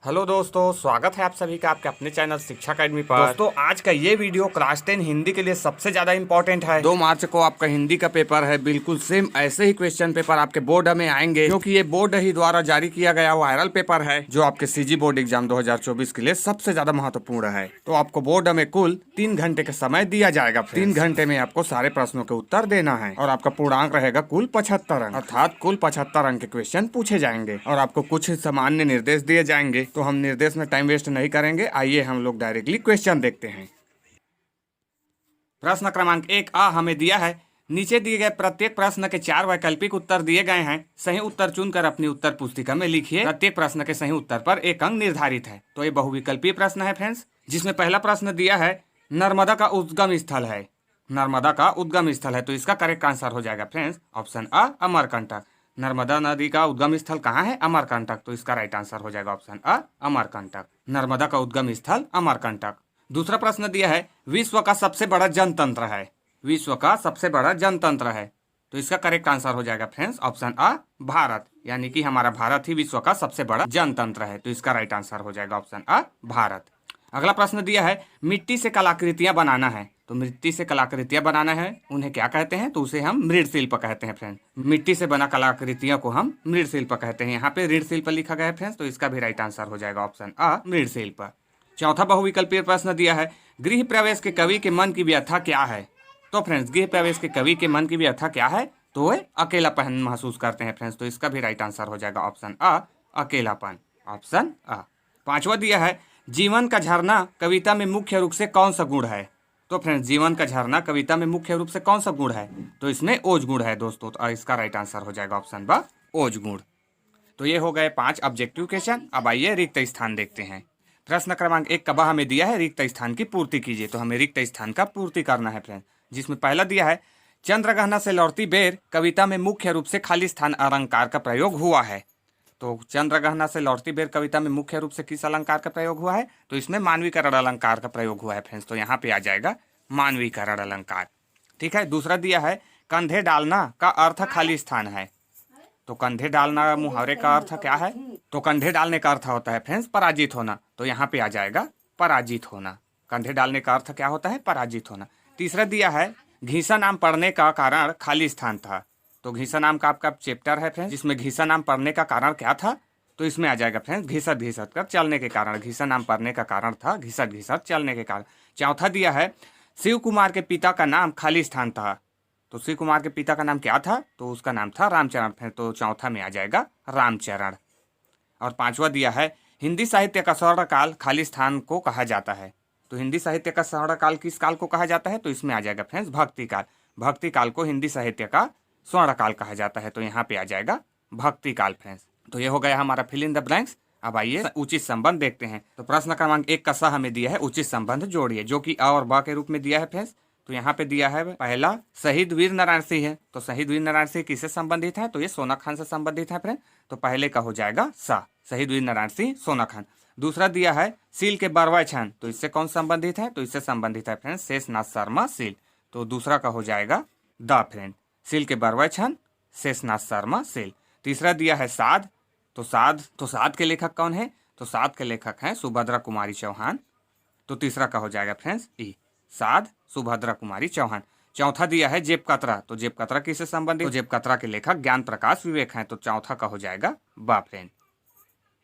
Hello दोस्तों, स्वागत है आप सभी का आपके अपने चैनल शिक्षा अकेडमी पर। दोस्तों आज का ये वीडियो क्लास 10 हिंदी के लिए सबसे ज्यादा इंपॉर्टेंट है। 2 मार्च को आपका हिंदी का पेपर है। बिल्कुल सेम ऐसे ही क्वेश्चन पेपर आपके बोर्ड में आएंगे, क्योंकि ये बोर्ड ही द्वारा जारी किया गया वायरल पेपर है जो आपके सीजी बोर्ड एग्जाम 2024 के लिए सबसे ज्यादा महत्वपूर्ण है। तो आपको बोर्ड में कुल 3 घंटे का समय दिया जाएगा। 3 घंटे में आपको सारे प्रश्नों के उत्तर देना है और आपका पूर्णांक रहेगा कुल 75 अंक, अर्थात कुल 75 अंक के क्वेश्चन पूछे जाएंगे और आपको कुछ सामान्य निर्देश दिए जाएंगे। तो हम निर्देश में टाइम वेस्ट नहीं करेंगे, आइए हम लोग डायरेक्टली क्वेश्चन देखते हैं। प्रश्न क्रमांक 1 आ हमें दिया है, नीचे दिए गए प्रत्येक प्रश्न के 4 वैकल्पिक उत्तर दिए गए हैं। सही उत्तर चुनकर अपनी उत्तर पुस्तिका में लिखिए। प्रत्येक प्रश्न के सही उत्तर पर 1 अंक निर्धारित है। तो ये बहुविकल्पीय प्रश्न है फ्रेंड्स, जिसमें पहला प्रश्न दिया है नर्मदा का उद्गम स्थल है। नर्मदा का उद्गम स्थल है, तो इसका करेक्ट आंसर हो जाएगा फ्रेंड्स ऑप्शन अ अमरकंटक। नर्मदा नदी का उद्गम स्थल कहाँ है? अमरकंटक। तो इसका राइट आंसर हो जाएगा ऑप्शन अ अमरकंटक। नर्मदा का उद्गम स्थल अमरकंटक। दूसरा प्रश्न दिया है विश्व का सबसे बड़ा जनतंत्र है। विश्व का सबसे बड़ा जनतंत्र है, तो इसका करेक्ट आंसर हो जाएगा फ्रेंड्स ऑप्शन अ भारत, यानी कि हमारा भारत ही विश्व का सबसे बड़ा जनतंत्र है। तो इसका राइट आंसर हो जाएगा ऑप्शन अ भारत। अगला प्रश्न दिया है मिट्टी से कलाकृतियां बनाना है। तो मिट्टी से कलाकृतियां बनाना है, उन्हें क्या कहते हैं? तो उसे हम मृৎशिल्प कहते हैं फ्रेंड। मिट्टी से बना कलाकृतियों को हम मृৎशिल्प कहते हैं। यहाँ पे मृৎशिल्प लिखा गया है फ्रेंड्स, तो इसका भी राइट आंसर हो जाएगा ऑप्शन अ मृৎशिल्प। चौथा बहुविकल्पीय प्रश्न दिया है गृह प्रवेश के कवि के मन की व्यथा क्या है। तो फ्रेंड्स गृह प्रवेश के कवि के मन की व्यथा क्या है? तो वे अकेलापन महसूस करते हैं फ्रेंड्स। तो इसका भी राइट आंसर हो जाएगा ऑप्शन अ अकेलापन, ऑप्शन अ। पांचवा दिया है जीवन का झरना कविता में मुख्य रूप से कौन सा गुण है। तो फ्रेंड्स जीवन का झरना कविता में मुख्य रूप से कौन सा गुण है? तो इसमें ओज गुण है दोस्तों। तो इसका राइट आंसर हो जाएगा ऑप्शन ब ओज गुण। तो ये हो गए 5 ऑब्जेक्टिव क्वेश्चन। अब आइए रिक्त स्थान देखते हैं। प्रश्न क्रमांक 1 का हमें दिया है रिक्त स्थान की पूर्ति कीजिए। तो हमें रिक्त स्थान का पूर्ति करना है फ्रेंड, जिसमें पहला दिया है चंद्रग्रहण से लौटती बेर कविता में मुख्य रूप से खाली स्थान अलंकार का प्रयोग हुआ है। तो चंद्रग्रहण से लौटती बेर कविता में मुख्य रूप से किस अलंकार का प्रयोग हुआ है? तो इसमें मानवीकरण अलंकार का प्रयोग हुआ है फ्रेंड्स। तो यहाँ पे आ जाएगा मानवीकरण अलंकार। ठीक है। दूसरा दिया है कंधे डालना का अर्थ खाली स्थान है। तो कंधे डालना मुहावरे का अर्थ क्या है? तो कंधे डालने का अर्थ होता है फ्रेंड्स पराजित होना। तो यहाँ पे आ जाएगा पराजित होना। कंधे डालने का अर्थ क्या होता है? पराजित होना। तीसरा दिया है घीसा नाम पढ़ने का कारण खाली स्थान था। तो घीसा नाम का आपका चैप्टर है फ्रेंड्स, जिसमें घीसा नाम पढ़ने का कारण क्या था? तो इसमें आ जाएगा फ्रेंड्स घिसट घिसट कर चलने के कारण। घीसा नाम पढ़ने का कारण था घिसट घिसट चलने के कारण। चौथा दिया है शिव कुमार के पिता का नाम खाली स्थान था। तो शिव कुमार के पिता का नाम क्या था? तो उसका नाम था रामचरण फ्रेंड। तो चौथा में आ जाएगा रामचरण। और पांचवा दिया है हिंदी साहित्य का स्वर्णकाल खाली स्थान को कहा जाता है। तो हिंदी साहित्य का स्वर्णकाल किस काल को कहा जाता है? तो इसमें आ जाएगा फ्रेंड्स भक्ति काल। भक्ति काल को हिंदी साहित्य का स्वर्णकाल कहा जाता है। तो यहाँ पे आ जाएगा भक्ति काल फ्रेंड्स। तो ये हो गया हमारा फिल इन द ब्लैंक्स। अब आइए उचित संबंध देखते हैं। तो प्रश्न क्रमांक 1 का हमें दिया है उचित संबंध जोड़िए, जो कि अ और ब के रूप में दिया है फ्रेंड्स। तो यहाँ पे दिया है पहला शहीद वीर नारायण सिंह है। तो शहीद वीर नारायण सिंह किससे संबंधित है? तो ये सोना खान से संबंधित है फ्रेंड। तो पहले का हो जाएगा सा, शहीद वीर नारायण सिंह सोना खान। दूसरा दिया है सील के बरवा छन। तो इससे कौन संबंधित है? तो इससे संबंधित है फ्रेंड शेषनाथ शर्मा सील। तो दूसरा का हो जाएगा द फ्रेंड, सील के बरवा छन शेषनाथ शर्मा सील। तीसरा दिया है साध। तो साध के लेखक कौन है? तो साध के लेखक हैं सुभद्रा कुमारी चौहान। तो तीसरा का हो जाएगा फ्रेंड्स ई, साध सुभद्रा कुमारी चौहान। चौथा दिया है जेब कतरा। तो जेब कतरा किससे संबंधित? तो जेब कतरा के लेखक ज्ञान प्रकाश विवेक हैं। तो चौथा का हो जाएगा बा फ्रेंड,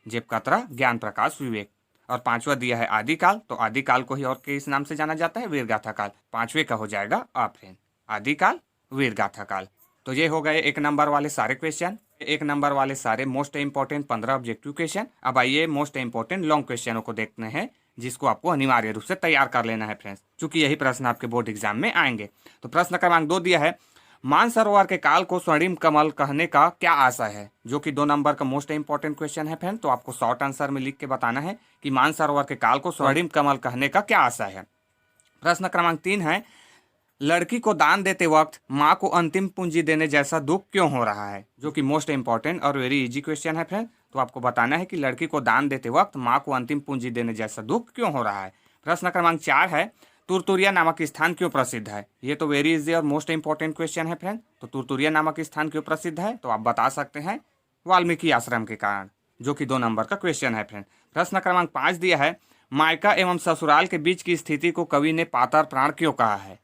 जेब कतरा ज्ञान प्रकाश विवेक। और पांचवा दिया है आदिकाल। तो आदिकाल को ही और किस नाम से जाना जाता है? वीरगाथा काल। पांचवे का हो जाएगा आ फ्रेंड, आदिकाल वीरगाथा काल। तो ये हो गए 1 नंबर वाले सारे क्वेश्चन, 1 नंबर वाले सारे मोस्ट इंपॉर्टेंट 15 ऑब्जेक्टिव क्वेश्चन। अब आइए मोस्ट इंपॉर्टेंट लॉन्ग क्वेश्चनों को देखते हैं, जिसको आपको अनिवार्य रूप से तैयार कर लेना है फ्रेंड्स, क्योंकि यही प्रश्न आपके बोर्ड एग्जाम में आएंगे। तो प्रश्न क्रमांक 2 दिया है मानसरोवर के काल को स्वर्णिम कमल कहने का क्या आशय है, जो कि 2 नंबर का मोस्ट इंपॉर्टेंट क्वेश्चन है फ्रेंड। तो आपको शॉर्ट आंसर में लिख के बताना है कि मानसरोवर के काल को स्वर्णिम कमल कहने का क्या आशय है। प्रश्न क्रमांक 3 है लड़की को दान देते वक्त माँ को अंतिम पूंजी देने जैसा दुख क्यों हो रहा है, जो कि मोस्ट इंपॉर्टेंट और वेरी इजी क्वेश्चन है फ्रेंड। तो आपको बताना है कि लड़की को दान देते वक्त माँ को अंतिम पूंजी देने जैसा दुख क्यों हो रहा है। प्रश्न क्रमांक 4 है तुरतुरिया नामक स्थान क्यों प्रसिद्ध है। ये तो वेरी इजी और मोस्ट इंपॉर्टेंट क्वेश्चन है फ्रेंड। तो तुरतुरिया नामक स्थान क्यों प्रसिद्ध है? तो आप बता सकते हैं वाल्मीकि आश्रम के कारण। जो कि 2 नंबर का क्वेश्चन है फ्रेंड। प्रश्न क्रमांक 5 दिया है, मायका एवं ससुराल के बीच की स्थिति को कवि ने पातर प्राण क्यों कहा है।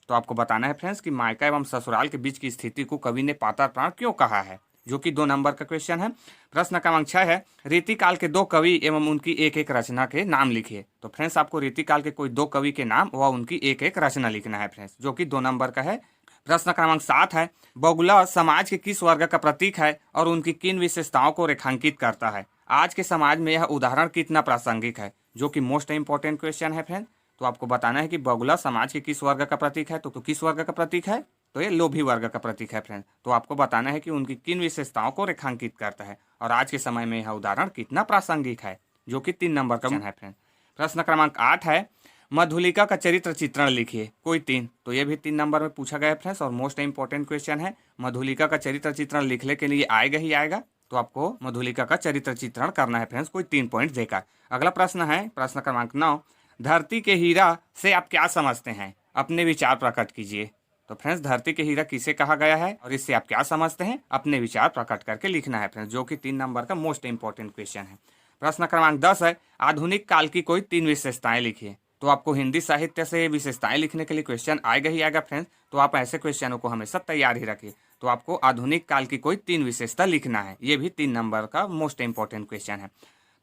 तो आपको बताना है फ्रेंड्स कि मायका एवं ससुराल के बीच की स्थिति को कवि ने पातर प्राण क्यों कहा है, जो कि 2 नंबर का क्वेश्चन है। प्रश्न क्रमांक 6 है, रीतिकाल के 2 कवि एवं उनकी एक एक रचना के नाम लिखिए। तो फ्रेंड्स आपको रीतिकाल के कोई 2 कवि के नाम व उनकी एक एक रचना लिखना है फ्रेंड्स, जो कि 2 नंबर का है। प्रश्न क्रमांक 7 है, बगुला समाज के किस वर्ग का प्रतीक है और उनकी किन विशेषताओं को रेखांकित करता है। आज के समाज में यह उदाहरण कितना प्रासंगिक है, जो कि मोस्ट इंपॉर्टेंट क्वेश्चन है फ्रेंड। तो आपको बताना है कि बगुला समाज के किस वर्ग का प्रतीक है। तो किस वर्ग का प्रतीक है, तो ये लोभी वर्ग का प्रतीक है फ्रेंड। तो आपको बताना है कि उनकी किन विशेषताओं को रेखांकित करता है और आज के समय में यह उदाहरण कितना प्रासंगिक है, जो कि 3 नंबर का है फ्रेंड। प्रश्न क्रमांक 8 है, मधुलिका का चरित्र चित्रण लिखिए, कोई 3। तो ये भी 3 नंबर में पूछा गया है फ्रेंड्स और मोस्ट इंपॉर्टेंट क्वेश्चन है। मधुलिका का चरित्र चित्रण लिखने के लिए आएगा ही आएगा, तो आपको मधुलिका का चरित्र चित्रण करना है फ्रेंड्स, कोई 3 पॉइंट देकर। अगला प्रश्न है प्रश्न क्रमांक 9, धरती के हीरा से आप क्या समझते हैं, अपने विचार प्रकट कीजिए। तो फ्रेंड्स धरती के हीरा किसे कहा गया है और इससे आप क्या समझते हैं, अपने विचार प्रकट करके लिखना है फ्रेंड्स, जो कि 3 नंबर का मोस्ट इंपॉर्टेंट क्वेश्चन है। प्रश्न क्रमांक 10 है, आधुनिक काल की कोई 3 विशेषताएं लिखिए। तो आपको हिंदी साहित्य से विशेषताएं लिखने के लिए क्वेश्चन आएगा ही आएगा फ्रेंड्स, तो आप ऐसे क्वेश्चनों को हमेशा तैयार ही रखिए। तो आपको आधुनिक काल की कोई 3 विशेषता लिखना है, ये भी 3 नंबर का मोस्ट इंपॉर्टेंट क्वेश्चन है।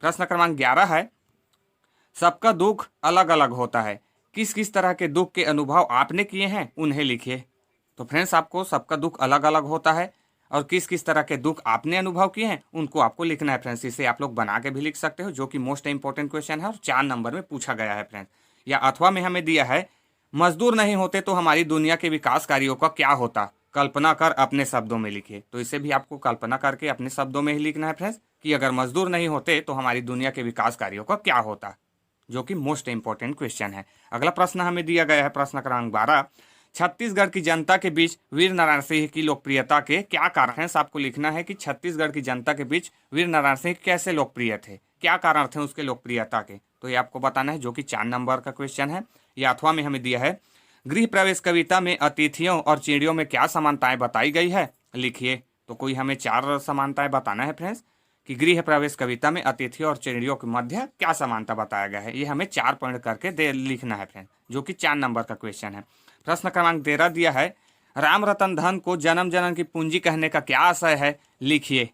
प्रश्न क्रमांक 11 है, सबका दुख अलग अलग होता है, किस किस तरह के दुख के अनुभव आपने किए हैं उन्हें लिखिए। तो फ्रेंड्स आपको सबका दुख अलग अलग होता है और किस किस तरह के दुख आपने अनुभव किए हैं उनको आपको लिखना है फ्रेंड्स। इसे आप लोग बना के भी लिख सकते हो, जो कि मोस्ट इंपॉर्टेंट क्वेश्चन है और 4 नंबर में पूछा गया है फ्रेंड्स। या अथवा में हमें दिया है, मजदूर नहीं होते तो हमारी दुनिया के विकास कार्यों का क्या होता, कल्पना कर अपने शब्दों में लिखिए। तो इसे भी आपको कल्पना करके अपने शब्दों में ही लिखना है फ्रेंड्स, कि अगर मजदूर नहीं होते तो हमारी दुनिया के विकास कार्यों का क्या होता, जो कि मोस्ट इंपॉर्टेंट क्वेश्चन है। अगला प्रश्न हमें दिया गया है प्रश्न क्रमांक 12, छत्तीसगढ़ की जनता के बीच वीर नारायण सिंह की लोकप्रियता के क्या कारण हैं। आपको लिखना है कि छत्तीसगढ़ की जनता के बीच वीर नारायण सिंह कैसे लोकप्रिय थे, क्या कारण थे उसके लोकप्रियता के। तो ये आपको बताना है, जो कि 4 नंबर का क्वेश्चन है। या अथवा में हमें दिया है, गृह प्रवेश कविता में अतिथियों और चिड़ियों में क्या समानताएं बताई गई है, लिखिए। तो कोई हमें 4 समानताएं बताना है फ्रेंड्स, कि गृह प्रवेश कविता में अतिथियों और चिड़ियों के मध्य क्या समानता बताया गया है। ये हमें 4 पॉइंट करके लिखना है फ्रेंड, जो कि 4 नंबर का क्वेश्चन है। प्रश्न क्रमांक 13 दिया है, राम रतन धन को जन्म जन्म की पूंजी कहने का क्या आशय है, लिखिए।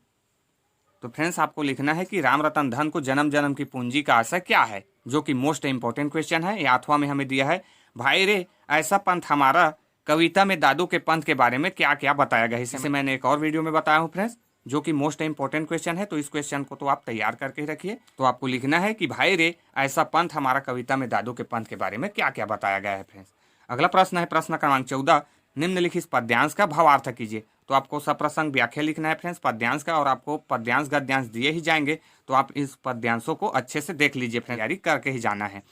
तो फ्रेंड्स आपको लिखना है कि राम रतन धन को जन्म जन्म की पूंजी का आशय क्या है, जो कि मोस्ट इंपॉर्टेंट क्वेश्चन है। या अथवा में हमें दिया है, भाई रे ऐसा पंथ हमारा, कविता में दादू के पंथ के बारे में क्या क्या बताया गया है। इसे मैंने एक और वीडियो में बताया हूँ फ्रेंड्स, जो कि मोस्ट इंपॉर्टेंट क्वेश्चन है। तो इस क्वेश्चन को तो आप तैयार करके ही रखिए। तो आपको लिखना है कि भाई रे ऐसा पंथ हमारा, कविता में दादू के पंथ के बारे में क्या क्या बताया गया है फ्रेंड्स। अगला प्रश्न है प्रश्न क्रमांक 14, निम्नलिखित पद्यांश का भावार्थ कीजिए। तो आपको सप्रसंग व्याख्या लिखना है फ्रेंड्स पद्यांश का, और आपको पद्यांश गद्यांश दिए ही जाएंगे, तो आप इस पद्यांशों को अच्छे से देख लीजिए फ्रेंड्स, तैयारी करके ही जाना है।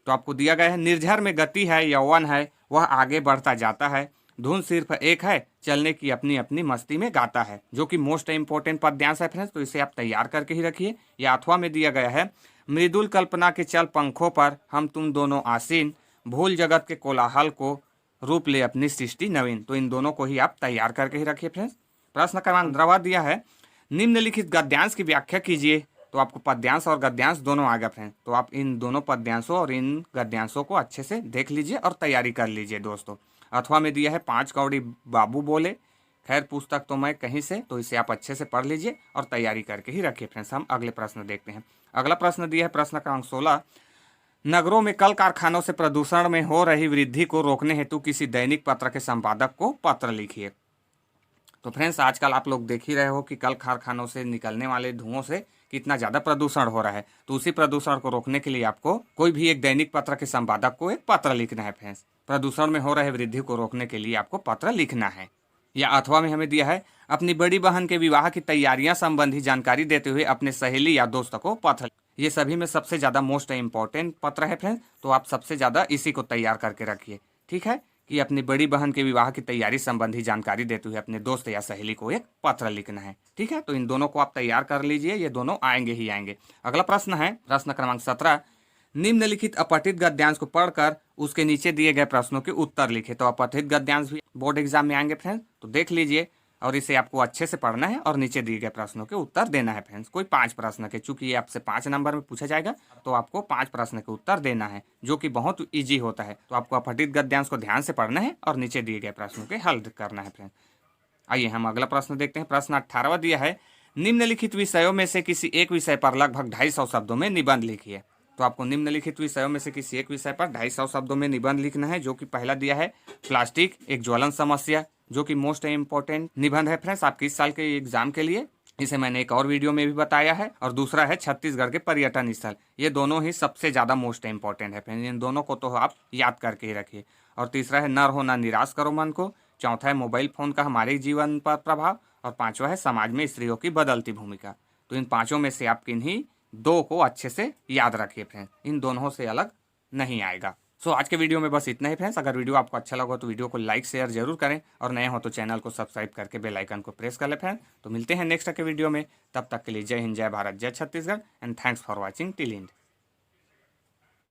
तो आपको दिया गया है, निर्झर में गति है, यौवन है, वह आगे बढ़ता जाता है, धुन सिर्फ एक है, चलने की अपनी अपनी मस्ती में गाता है, जो कि मोस्ट इंपॉर्टेंट पद्यांश है फ्रेंड्स। तो इसे आप तैयार करके ही रखिए। या अथवा में दिया गया है, मृदुल कल्पना के चल पंखों पर हम तुम दोनों आसीन, भूल जगत के कोलाहल को रूप ले अपनी सृष्टि नवीन। तो इन दोनों को ही आप तैयार करके ही रखिए फ्रेंड्स। प्रश्न क्रमांक 15 दिया है, निम्नलिखित गद्यांश की व्याख्या कीजिए। तो आपको पद्यांश और गद्यांश दोनों आ गया फ्रेंड, तो आप इन दोनों पद्यांशों और इन गद्यांशों को अच्छे से देख लीजिए और तैयारी कर लीजिए दोस्तों। अथवा में दिया है, 5 कौड़ी बाबू बोले, खैर पुस्तक तो मैं कहीं से, तो इसे आप अच्छे से पढ़ लीजिए और तैयारी करके ही रखिए फ्रेंड्स। हम अगले प्रश्न देखते हैं। अगला प्रश्न दिया है प्रश्न क्रमांक 16, नगरों में कल कारखानों से प्रदूषण में हो रही वृद्धि को रोकने हेतु किसी दैनिक पत्र के संपादक को पत्र लिखिए। तो फ्रेंड्स आजकल आप लोग देख ही रहे हो कि कल कारखानों से निकलने वाले धुओं से कितना ज़्यादा प्रदूषण हो रहा है। तो उसी प्रदूषण को रोकने के लिए आपको कोई भी एक दैनिक पत्र के संपादक को एक पत्र लिखना है फ्रेंड्स। प्रदूषण में हो रहे वृद्धि को रोकने के लिए आपको पत्र लिखना है। या अथवा में हमें दिया है, अपनी बड़ी बहन के विवाह की तैयारियां संबंधी जानकारी देते हुए अपने सहेली या दोस्त को पत्र। ये सभी में सबसे ज़्यादा मोस्ट इंपॉर्टेंट पत्र है फ्रेंड्स, तो आप सबसे ज़्यादा इसी को तैयार करके रखिए, ठीक है, कि अपनी बड़ी बहन के विवाह की तैयारी संबंधी जानकारी देते हुए अपने दोस्त या सहेली को एक पत्र लिखना है, ठीक है। तो इन दोनों को आप तैयार कर लीजिए, ये दोनों आएंगे ही आएंगे। अगला प्रश्न है प्रश्न क्रमांक 17, निम्नलिखित अपठित गद्यांश को पढ़कर उसके नीचे दिए गए प्रश्नों के उत्तर लिखे। तो अपठित गद्यांश भी बोर्ड एग्जाम में आएंगे फ्रेंड्स, तो देख लीजिए। और इसे आपको अच्छे से पढ़ना है और नीचे दिए गए प्रश्नों के उत्तर देना है फ्रेंड्स। कोई 5 प्रश्न के, चूंकि ये आपसे 5 नंबर में पूछा जाएगा तो आपको 5 प्रश्न के उत्तर देना है, जो कि बहुत ईजी होता है। तो आपको अपठित गद्यांश को ध्यान से पढ़ना है और नीचे दिए गए प्रश्नों के हल करना है फ्रेंड्स। आइए हम अगला प्रश्न देखते हैं। प्रश्न 18वां दिया है, निम्नलिखित विषयों में से किसी एक विषय पर लगभग 250 शब्दों में निबंध लिखिए। तो आपको निम्नलिखित विषयों में से किसी एक विषय पर 250 शब्दों में निबंध लिखना है, जो कि पहला दिया है प्लास्टिक एक ज्वलन समस्या, जो कि मोस्ट इंपॉर्टेंट निबंध है फ्रेंड्स आपके इस साल के एग्जाम के लिए। इसे मैंने एक और वीडियो में भी बताया है। और दूसरा है छत्तीसगढ़ के पर्यटन स्थल। ये दोनों ही सबसे ज़्यादा मोस्ट इंपॉर्टेंट है फ्रेंड्स, इन दोनों को तो आप याद करके ही रखिए। और तीसरा है नर होना निराश करो मन को। चौथा है मोबाइल फ़ोन का हमारे जीवन पर प्रभाव। और पांचवा है समाज में स्त्रियों की बदलती भूमिका। तो इन पांचों में से आप किन्हीं दो को अच्छे से याद रखिए फ्रेंड्स, इन दोनों से अलग नहीं आएगा। सो आज के वीडियो में बस इतना ही फ्रेंड्स। अगर वीडियो आपको अच्छा लगा तो वीडियो को लाइक शेयर जरूर करें, और नए हो तो चैनल को सब्सक्राइब करके बेल आइकन को प्रेस कर ले फ्रेंड्स। तो मिलते हैं नेक्स्ट के वीडियो में, तब तक के लिए जय हिंद, जय भारत, जय Chhattisgarh, and thanks for watching till and.